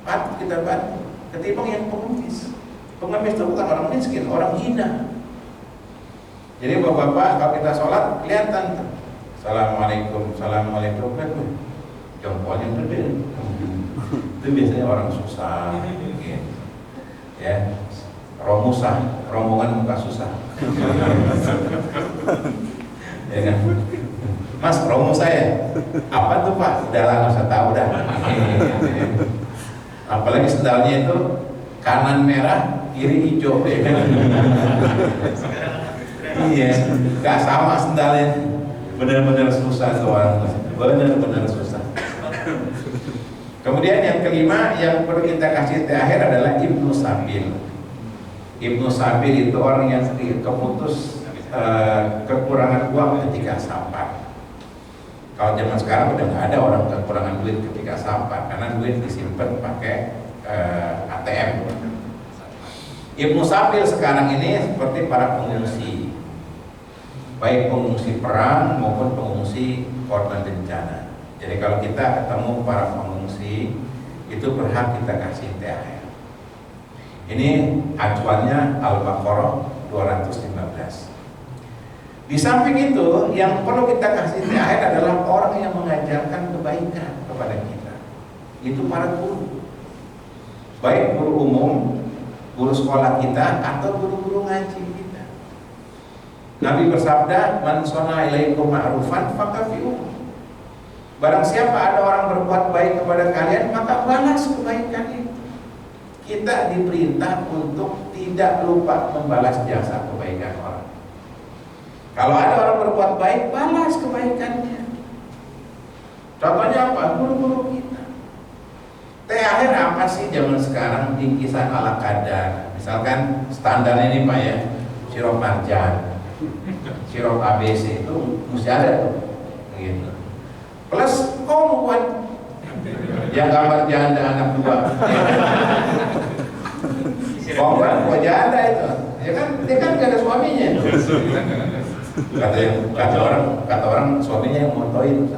patut kita bantu ketimbang yang pengemis. Pengemis itu bukan orang miskin, orang hina. Jadi bapak-bapak kalau kita sholat kelihatan tuh, assalamualaikum, assalamualaikum, jempolnya gede. Itu biasanya orang susah, gitu. Ya, rombongan muka susah. Ya kan? Mas, romo saya, apa tuh Pak? Udah lah, nggak usah tahu dah. Apalagi sendalnya itu kanan merah, kiri hijau, ya kan? Iya, nggak sama sendalnya. Benar-benar susah tuh orang, benar-benar susah. Kemudian yang kelima yang perlu kita kasih THR adalah Ibnu Sabil. Ibnu Sabil itu orang yang keputus kekurangan uang ketika safar. Kalau zaman sekarang udah nggak ada orang kekurangan duit ketika safar karena duit disimpan pakai ATM. Ibnu Sabil sekarang ini seperti para pengungsi, baik pengungsi perang maupun pengungsi korban bencana. Jadi kalau kita ketemu para pengungsi itu berhak kita kasih THR. Ini acuannya Al-Baqarah 215. Di samping itu yang perlu kita kasih THR adalah orang yang mengajarkan kebaikan kepada kita. Itu para guru, baik guru umum, guru sekolah kita atau guru-guru ngaji kita. Nabi bersabda, "Man shana ilaikum ma'rufan fakafi'uhu." Barang siapa ada orang berbuat baik kepada kalian, maka balas kebaikan itu. Kita diperintah untuk tidak lupa membalas jasa kebaikan orang. Kalau ada orang berbuat baik, balas kebaikannya. Contohnya apa? Guru-guru kita. THR apa sih zaman sekarang? Bingkisan ala kadar. Misalkan standar ini Pak ya, sirup marjan, sirup ABC itu mesti ada tuh, gitu. Plus kombuan yang gambar janda anak dua. Kombuan kok janda itu? Ya kan, dia kan gak ada suaminya. Kata orang suaminya yang motoin.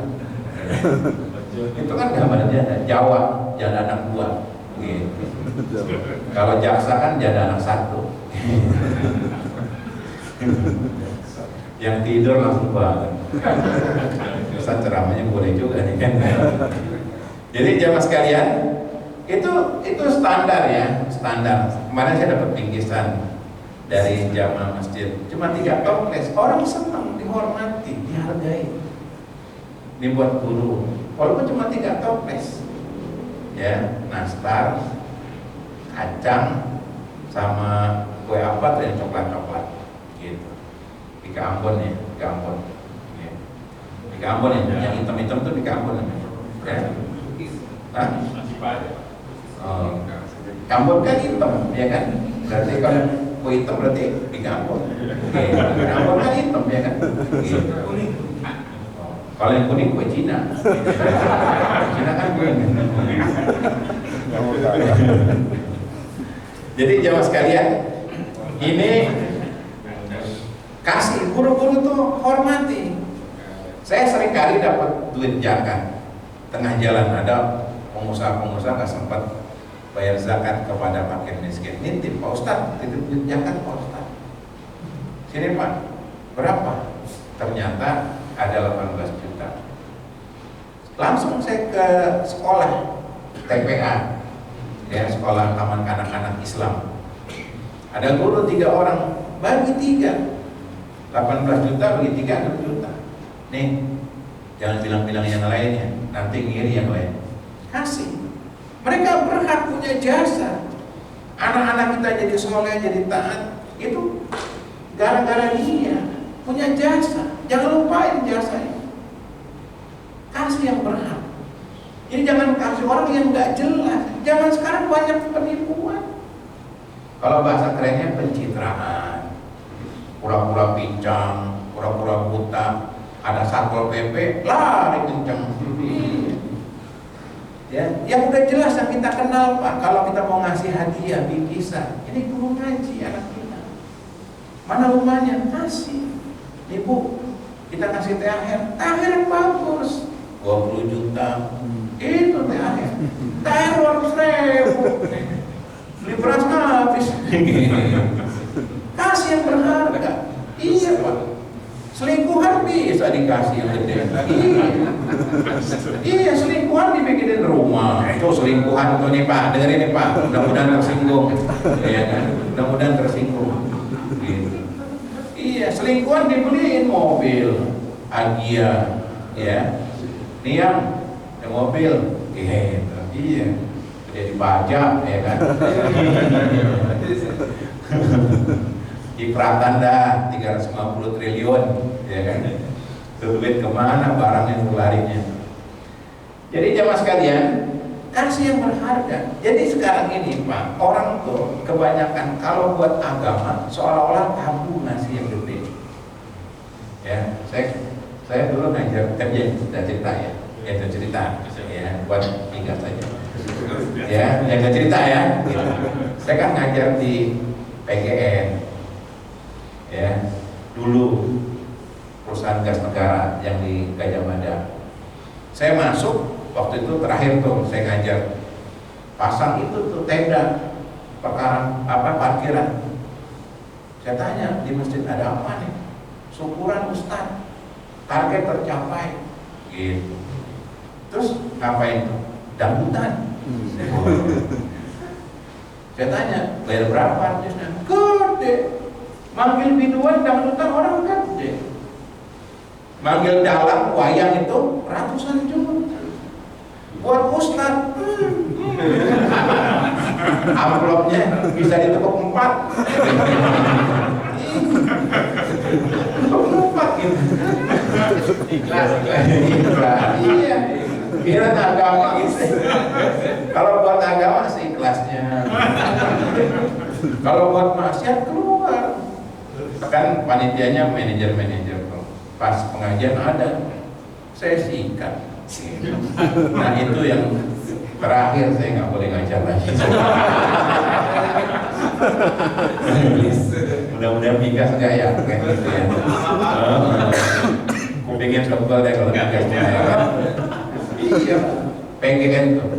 Itu kan gambar janda, Jawa janda anak dua. Gitu. Kalau jaksa kan janda anak satu. Yang tidur langsung banget. Ustaz ceramahnya boleh juga nih kan. Jadi jamaah sekalian, itu standar ya, standar. Kemarin saya dapat bingkisan dari jamaah masjid, cuma 3 toples. Orang senang, dihormati, dihargai. Ini buat guru, walaupun cuma 3 toples. Ya, nastar, kacang, sama kue apa tuh yang coklat-coklat, gitu. Pika Ambon ya, Pika Ambon. Pika Ambon yang hitam-hitam tuh Pika Ambon namanya. Ya. Hah? Oh. Ambon kan hitam, ya kan? Berarti kalau kue hitam berarti Pika Ambon. Pika Ambon kan hitam, ya kan? Gitu. Kalau yang kuning kue Cina. Cina kan kuning. Jadi jamaah sekalian, ini kasih guru-guru tuh hormati. Saya sering kali dapat duit zakat. Tengah jalan ada pengusaha-pengusaha nggak sempat bayar zakat kepada fakir miskin. Nitip Pak Ustadz, titip duit zakat Pak Ustadz. Sini Pak, berapa? Ternyata ada 18 juta. Langsung saya ke sekolah TPA, ya, sekolah taman kanak-kanak Islam. Ada guru 3 orang, bagi 3, 18 juta bagi 3, 6 juta. Nih, jangan bilang-bilang yang lainnya, nanti ngiri yang lain. Kasih. Mereka berhak punya jasa. Anak-anak kita jadi soleh, jadi taat, itu gara-gara dia punya jasa. Jangan lupain jasanya. Kasih yang berhak. Jadi jangan kasih orang yang nggak jelas. Jangan sekarang banyak penipuan. Kalau bahasa kerennya pencitraan, pura-pura pincang, pura-pura buta. Ada satpol PP, lari kencang. Ya, yang udah jelas yang kita kenal Pak. Kalau kita mau ngasih hadiah, bingkisan, ini guru ngaji anak kita. Mana rumahnya? Kasih. Ibu, kita kasih THR yang bagus, 20 juta. Itu THR 100.000. Kasih yang berharga. Iya Pak. Selingkuhan bisa dikasih yang gede. Iya, selingkuhan dibikinin rumah. Itu selingkuhan tuh nih Pak, dengerin nih Pak. Mudah-mudahan tersinggung. Iya kan? Mudah-mudahan tersinggung. Gitu. Iya, selingkuhan dibeliin mobil Agia, ya. Nih yang mobil, gitu. Iya. Jadi pajak, ya kan? Ikratan dah 350 triliun, ya kan? Itu duit kemana barangnya larinya? Jadi jamaah sekalian, kasih yang berharga. Jadi sekarang ini Pak, orang tuh kebanyakan kalau buat agama seolah-olah tabu ngasih yang gede. Ya, saya dulu ngajar kerja cerita ya, itu cerita ya buat tinggal saja. Ya, jaga cerita ya. Gitu. Saya kan ngajar di PGN. Ya, dulu perusahaan gas negara yang di Gajah Mada. Saya masuk waktu itu terakhir tuh saya ngajar, pasang itu tuh tenda parkiran. Saya tanya di masjid ada apa nih? Syukuran Ustaz, target tercapai. Gitu. Terus ngapain tuh? Dangdutan. Saya tanya bayar berapa artisnya? Gede. Manggil biduan dangdutan orang gede. Manggil dalang wayang itu ratusan juta. Buat Ustaz, amplopnya bisa ditukuk 4. Tukuk 4 gitu. Ikhlas. Iya. Kira agama gitu. Kalau buat agama sih ikhlasnya. Kalau buat maksiat keluar. Kan panitianya manajer pas pengajian ada saya sikat. Nah itu yang terakhir saya nggak boleh ngajar lagi. Mudah-mudahan migas nggak ya kayak gitu ya. Kupingnya tebal deh kalau migasnya ya kan. Iya, pengen tuh.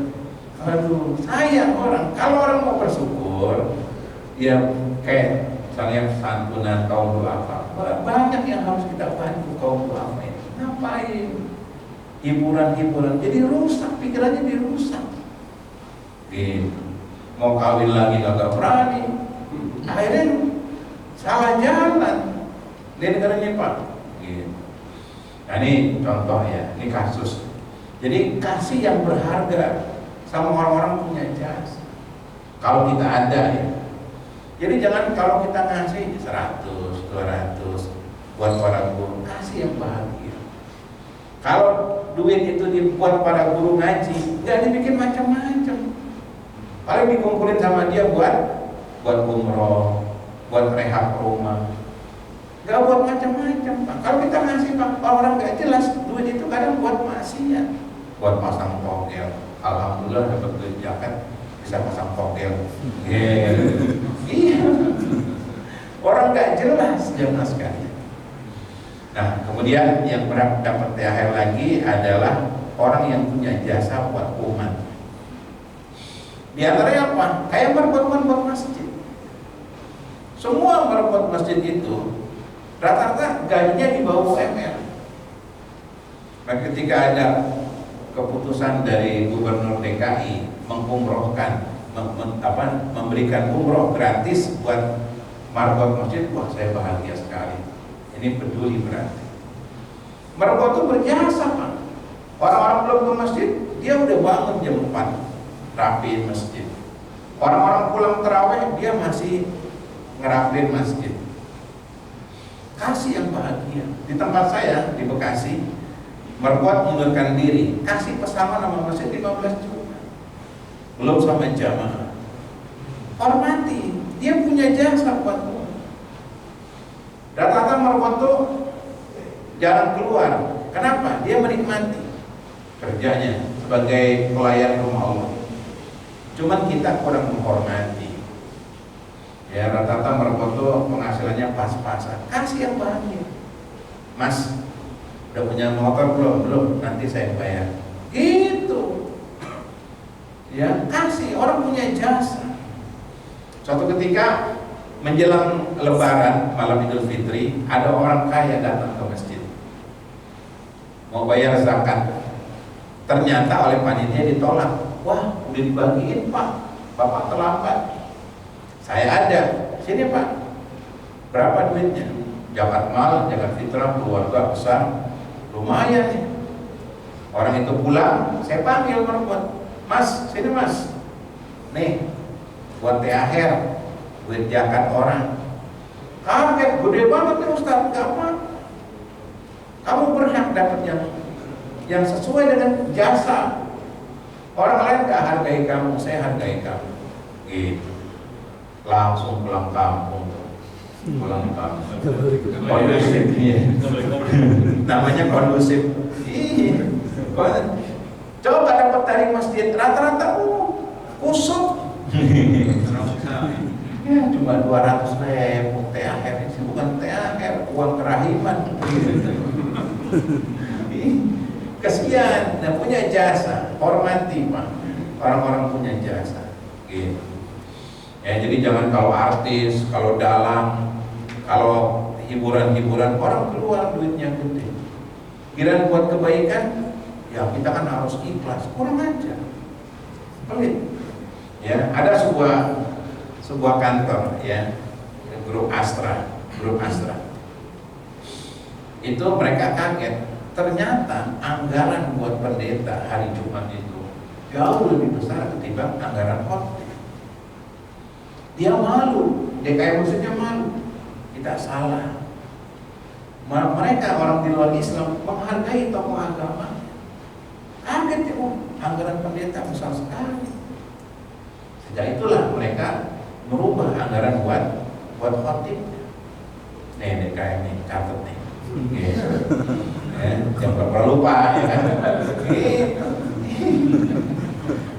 Aduh, sayang orang. Kalau orang mau bersyukur, ya kayak misalnya santunan kaum duafa, banyak yang harus kita bantu kaum duafa ini. Ngapain? Hiburan-hiburan, jadi rusak, pikirannya dirusak. Gitu. Mau kawin lagi gak berani, akhirnya salah jalan. Ini negaranya Pak. Gitu. Nah ini contoh ya, ini kasus. Jadi kasih yang berharga sama orang-orang punya jasa. Kalau kita ada ya. Jadi jangan kalau kita ngasih 100, 200 buat para guru, kasih yang bahagia. Kalau duit itu dibuat para guru ngaji, nggak dibikin macam-macam. Paling dikumpulin sama dia buat umroh, buat rehab rumah. Nggak buat macam-macam. Kalau kita ngasih orang nggak jelas, duit itu kadang buat maksiat, buat pasang togel. Alhamdulillah dapat duit zakat bisa pasang togel. Iya, orang nggak jelas jamaah sekalian. Nah, kemudian yang dapat THR lagi adalah orang yang punya jasa buat umat. Di antaranya apa? Kayak buat masjid. Semua buat masjid itu rata-rata gajinya di bawah UMR. Nah, ketika ada keputusan dari Gubernur DKI mengumrohkan, memberikan umroh gratis buat marbot masjid, wah saya bahagia sekali. Ini peduli berarti. Marbot itu berjasa Pak. Orang-orang belum ke masjid, dia udah bangun jam 4 rapiin masjid. Orang-orang pulang terawih, dia masih ngerapiin masjid. Kasih yang bahagia. Di tempat saya di Bekasi, Marbot mundurkan diri, kasih pesangon nama masjid 15 juta. Belum sama jamaah. Hormati, dia punya jasa buat umat. Rata-rata Marbot tuh jarang keluar. Kenapa? Dia menikmati kerjanya sebagai pelayan rumah Allah. Cuman kita kurang menghormati. Ya, rata-rata Marbot tuh penghasilannya pas-pasan. Kasih yang bahagia. Mas, udah punya motor belum? Nanti saya bayar. Gitu. Ya, kasih, orang punya jasa. Suatu ketika menjelang Lebaran malam Idul Fitri, ada orang kaya datang ke masjid mau bayar zakat. Ternyata oleh panitia ditolak. Wah, udah dibagiin Pak, Bapak terlambat. Saya ada, sini Pak, berapa duitnya? Zakat mal, zakat fitrah, keluarga besar, lumayan nih. Orang itu pulang, saya panggil merpot, Mas, sini Mas, nih buat THR, duit zakat orang. Kaget, gede banget nih Ustaz, gak apa. Kamu berhak dapat yang sesuai dengan jasa. Orang lain gak hargai kamu, saya hargai kamu. Gitu. Langsung pulang kampung. Pulang kampung. Kondusif, iya. Namanya kondusif. Iya. Coba dapat dari masjid, rata-rata kusut. Ya, cuma 200.000 THR, ini bukan THR, uang kerahiman. Kesian, dan punya jasa, hormati Pak. Orang-orang punya jasa. Gitu. Ya, jadi jangan kalau artis, kalau dalang, kalau hiburan-hiburan orang keluar duitnya gede. Kira buat kebaikan, ya kita kan harus ikhlas. Kurang aja, pelit. Ya, ada sebuah kantor, ya, grup Astra. Itu mereka kaget. Ternyata anggaran buat pendeta hari Jumat itu jauh lebih besar ketimbang anggaran khotbah. Dia malu, DKM maksudnya malu. Kita salah. Mereka orang di luar Islam menghargai tokoh agama. Kaget ya, anggaran pendeta besar sekali. Sejak itulah mereka merubah anggaran buat khotib. Nih DKM nih, catat nih. Jangan pernah lupa, ya kan?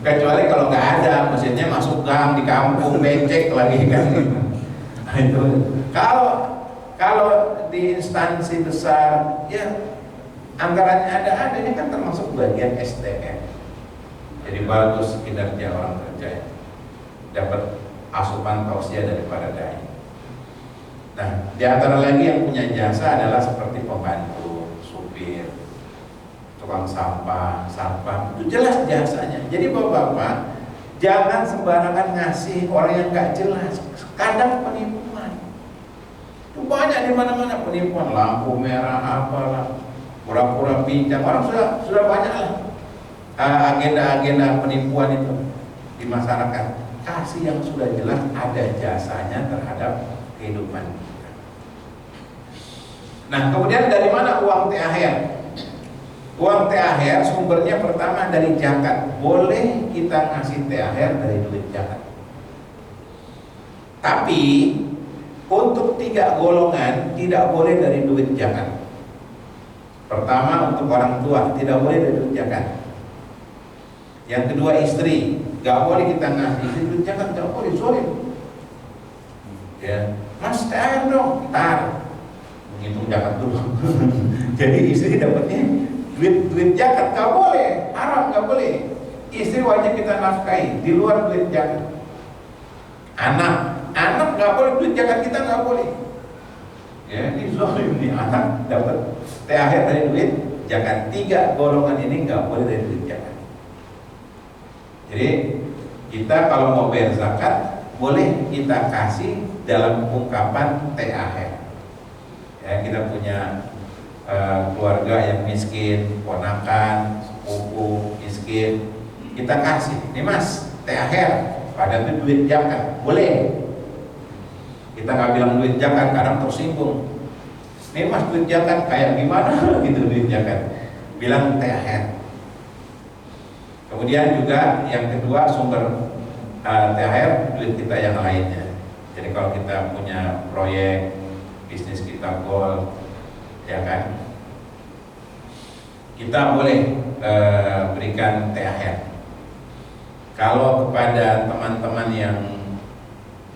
Kecuali kalau nggak ada, mesinnya masuk gang di kampung, becek lagi kan. Nah, itu kalau di instansi besar, ya anggarannya ada ini kan termasuk bagian SDM. Jadi bagus kinerja orang kerja, dapat asupan tausiah daripada dai. Nah, di antara lagi yang punya jasa adalah seperti pembantu, supir, tukang sampah, satpam, itu jelas jasanya. Jadi bapak-bapak jangan sembarangan ngasih orang yang nggak jelas. Kadang penipuan, itu banyak di mana-mana penipuan, lampu merah apalah, pura-pura pinjam. Orang sudah banyak lah agenda-agenda penipuan itu di masyarakat. Kasih yang sudah jelas ada jasanya terhadap kehidupan kita. Nah, kemudian dari mana uang THR? Uang THR sumbernya pertama dari zakat. Boleh kita ngasih THR dari duit zakat. Tapi untuk 3 golongan tidak boleh dari duit zakat. Pertama, untuk orang tua tidak boleh dari duit zakat. Yang kedua, istri, gak boleh kita ngasih duit zakat, gak boleh, sorry. Ya, Mas THR dong, tar menghitung zakat dulu. Jadi istri dapatnya duit zakat, gak boleh, haram, gak boleh. Istri wajib kita nafkahi di luar duit zakat. Anak gak boleh, duit zakat kita gak boleh. Ya, ini zalim nih, anak dapat THR dari duit zakat. 3 golongan ini gak boleh dari duit zakat. Jadi kita kalau mau bayar zakat boleh kita kasih dalam ungkapan THR. Ya, kita punya keluarga yang miskin, ponakan, sepupu miskin, kita kasih. Ini Mas, THR, padahal itu duit zakat, boleh. Kita nggak bilang duit zakat, kadang tersinggung. Ini Mas, duit zakat kayak gimana gitu duit zakat? Bilang THR. Kemudian juga yang kedua sumber THR duit kita yang lainnya. Jadi kalau kita punya proyek, bisnis kita goal, ya kan, kita boleh berikan THR. Kalau kepada teman-teman yang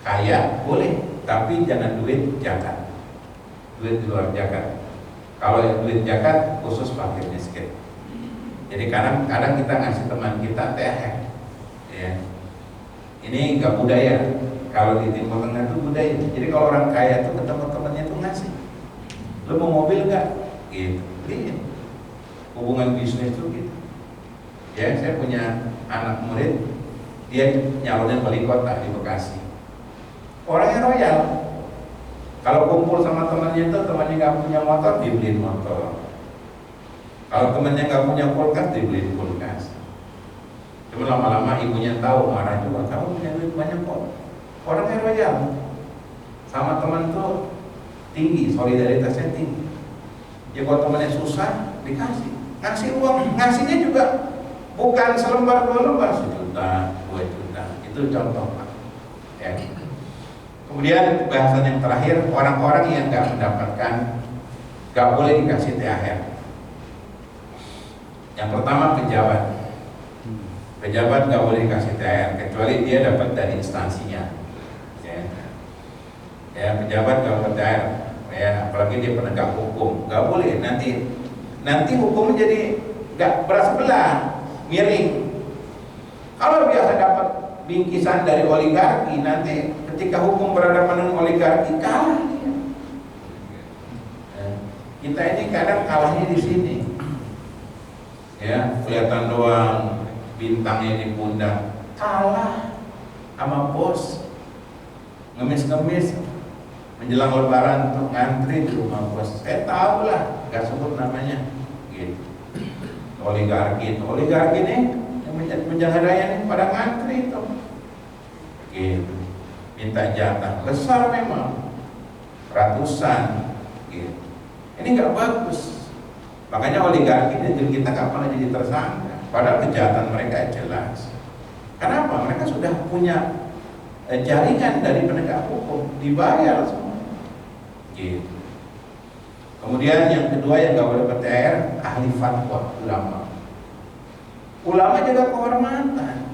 kaya boleh, tapi jangan duit zakat, duit di luar zakat. Kalau duit zakat khusus fakir miskin. Jadi kadang-kadang kita ngasih teman kita THR, ya. Ini nggak budaya. Kalau di Timur Tengah itu budaya. Jadi kalau orang kaya tuh ketemu temannya tuh ngasih. Lu mau mobil nggak? Gitu. Iya. Hubungan bisnis tuh gitu. Ya, saya punya anak murid, dia nyalonin wali kota di Bekasi. Orangnya royal. Kalau kumpul sama temannya itu, temannya nggak punya motor, dibeliin motor. Kalau temannya nggak punya kulkas, dibeliin kulkas. Cuma lama-lama ibunya tahu, marah juga. Kamu punya duit banyak kok. Orangnya royal. Sama teman tuh tinggi, solidaritasnya tinggi. Ya kalau temannya susah, dikasih. Ngasih uang, ngasihnya juga bukan selembar 2 lembar, 1 juta, 2 juta. Itu contoh Pak. Ya. Kemudian bahasan yang terakhir, orang-orang yang nggak mendapatkan, nggak boleh dikasih THR. Yang pertama pejabat. Pejabat nggak boleh dikasih THR kecuali dia dapat dari instansinya. Ya, pejabat nggak dapat THR. Ya, apalagi dia penegak hukum, nggak boleh. Nanti hukum jadi nggak beras sebelah, miring. Kalau biasa dapat bingkisan dari oligarki, nanti ketika hukum berhadapan dengan oligarki kalah dia. Kita ini kadang kalahnya di sini. Ya, kelihatan doang bintangnya di pundak, kalah sama bos. Ngemis-ngemis menjelang lebaran untuk ngantri di rumah bos. Saya tahu lah, nggak sebut namanya. Gitu. Oligarki nih yang menjaga raya nih pada ngantri itu. Gitu. Minta jatah besar memang, ratusan. Gitu. Ini nggak bagus. Makanya oligarki dan kita nggak pernah jadi tersangka. Padahal kejahatan mereka jelas. Kenapa? Mereka sudah punya jaringan dari penegak hukum, dibayar semua. Gitu. Kemudian yang kedua yang nggak boleh THR, ahli fatwa, ulama. Ulama juga kehormatan.